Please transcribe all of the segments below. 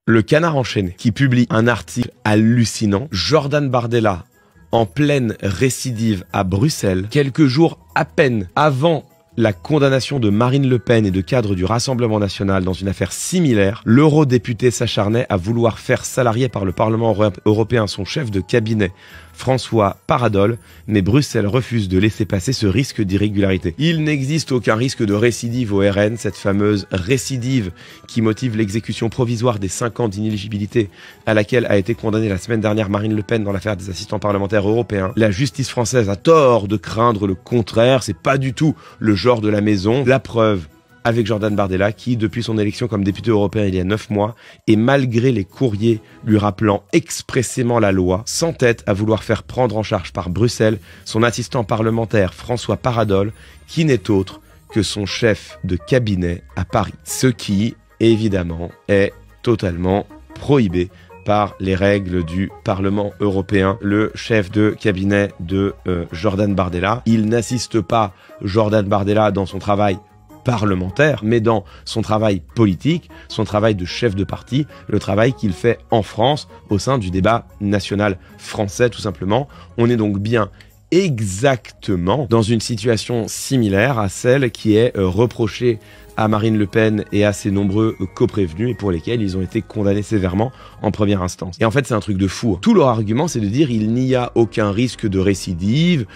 Le Canard enchaîné, qui publie un article hallucinant. Jordan Bardella, en pleine récidive à Bruxelles, quelques jours à peine avant la condamnation de Marine Le Pen et de cadres du Rassemblement national dans une affaire similaire, l'eurodéputé s'acharnait à vouloir faire salarier par le Parlement européen son chef de cabinet, François Paradol, mais Bruxelles refuse de laisser passer ce risque d'irrégularité. Il n'existe aucun risque de récidive au RN, cette fameuse récidive qui motive l'exécution provisoire des 5 ans d'inéligibilité à laquelle a été condamnée la semaine dernière Marine Le Pen dans l'affaire des assistants parlementaires européens. La justice française a tort de craindre le contraire, c'est pas du tout le genre de la maison. La preuve avec Jordan Bardella qui, depuis son élection comme député européen il y a 9 mois, et malgré les courriers lui rappelant expressément la loi, s'entête à vouloir faire prendre en charge par Bruxelles son assistant parlementaire François Paradol, qui n'est autre que son chef de cabinet à Paris. Ce qui, évidemment, est totalement prohibé par les règles du Parlement européen. Le chef de cabinet de Jordan Bardella, il n'assiste pas Jordan Bardella dans son travail parlementaire, mais dans son travail politique, son travail de chef de parti, le travail qu'il fait en France, au sein du débat national français, tout simplement. On est donc bien exactement dans une situation similaire à celle qui est reprochée à Marine Le Pen et à ses nombreux coprévenus et pour lesquels ils ont été condamnés sévèrement en première instance. Et en fait, c'est un truc de fou. Tout leur argument, c'est de dire il n'y a aucun risque de récidive,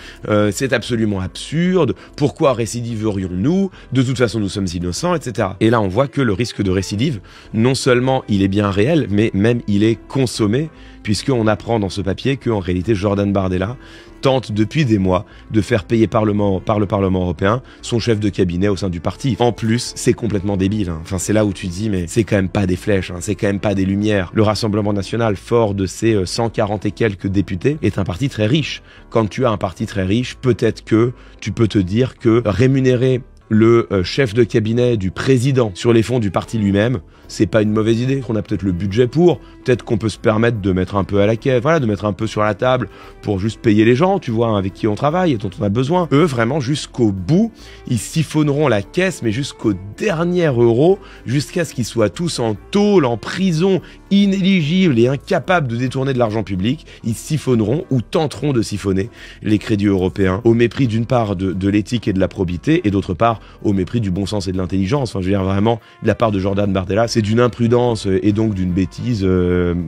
c'est absolument absurde, pourquoi récidiverions-nous, de toute façon nous sommes innocents, etc. Et là, on voit que le risque de récidive, non seulement il est bien réel, mais même il est consommé, puisqu'on apprend dans ce papier qu'en réalité Jordan Bardella tente depuis des mois de faire payer par le Parlement européen son chef de cabinet au sein du parti. En plus, c'est complètement débile. Enfin, c'est là où tu te dis, mais c'est quand même pas des flèches, c'est quand même pas des lumières. Le Rassemblement national, fort de ses 140 et quelques députés, est un parti très riche. Quand tu as un parti très riche, peut-être que tu peux te dire que rémunérer le chef de cabinet du président sur les fonds du parti lui-même, c'est pas une mauvaise idée. On a peut-être le budget pour, peut-être qu'on peut se permettre de mettre un peu à la caisse, voilà, de mettre un peu sur la table pour juste payer les gens, tu vois, avec qui on travaille et dont on a besoin. Eux, vraiment, jusqu'au bout, ils siphonneront la caisse, mais jusqu'au dernier euro, jusqu'à ce qu'ils soient tous en tôle, en prison, inéligibles et incapables de détourner de l'argent public. Ils siphonneront ou tenteront de siphonner les crédits européens au mépris d'une part de l'éthique et de la probité et d'autre part au mépris du bon sens et de l'intelligence. Enfin, je veux dire, vraiment, de la part de Jordan Bardella, c'est d'une imprudence et donc d'une bêtise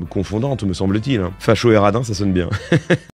confondante, me semble-t-il. Facho et radin, ça sonne bien.